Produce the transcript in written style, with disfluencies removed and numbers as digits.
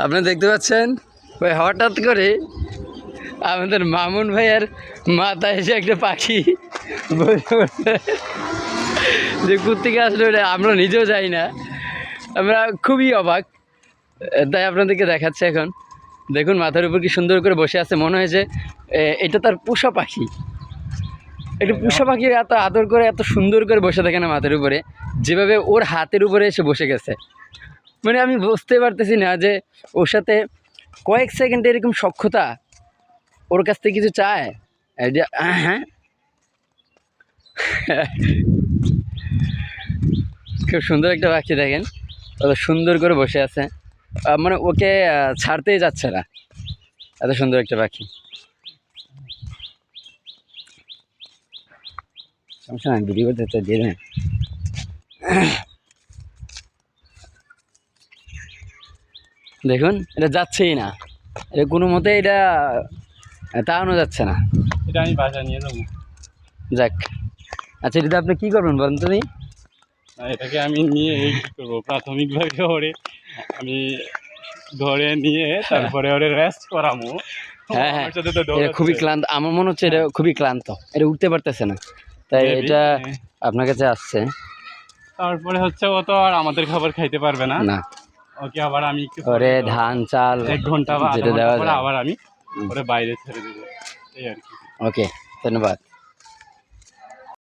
আপনি দেখতে পাচ্ছেন ওই হঠাৎ করে আমাদের মামুন ভাইয়ের মাথায় এসে একটা পাখি যে কোত্থেকে আসলে ওটা আমরা নিজেও যাই না, আমরা খুবই অবাক। তাই আপনাদেরকে দেখাচ্ছে এখন। দেখুন মাথার উপর কি সুন্দর করে বসে আছে, মনে হয়েছে এটা তার পোষা পাখি। একটু পোষা পাখি এত আদর করে এত সুন্দর করে বসে থাকে না মাথার উপরে, যেভাবে ওর হাতের উপরে এসে বসে গেছে। মানে আমি বুঝতে পারতেছি না যে ওর সাথে কয়েক সেকেন্ডে এরকম সখ্যতা, ওর কাছ থেকে কিছু চায়। হ্যাঁ, খুব সুন্দর একটা পাখি দেখেন, কত সুন্দর করে বসে আছে, মানে ওকে ছাড়তেই যাচ্ছে না, এত সুন্দর একটা পাখি। সমস্যা না, ভিডিও করতে দিয়ে দেন। দেখুন এটা যাচ্ছেই না, এটা কোনো মতে এটা তাড়ানো যাচ্ছে না। এটা আমি বাসা নিয়ে যাবো। যাক, আচ্ছা এটাতে আপনি কী করবেন বলেন তুমি? এটাকে আমি নিয়ে কী করবো, প্রাথমিকভাবে ওরে আমি ধরে নিয়ে তারপরে ওরে রেস্ট করাবো। হ্যাঁ হ্যাঁ, এটা খুবই ক্লান্ত, আমার মনে হচ্ছে এটা খুবই ক্লান্ত, এটা উঠতে পারতেছে না, তাই এটা আপনার কাছে আসছে। তারপরে হচ্ছে ও তো আর আমাদের খাবার খাইতে পারবে না, না ওকে আবার আমি ওরে ধান চাল 1 ঘন্টা বা যেটা দেওয়া যায় আবার আমি ওরে বাইরে ছেড়ে দেবো, এই আর কি। ওকে, ধন্যবাদ।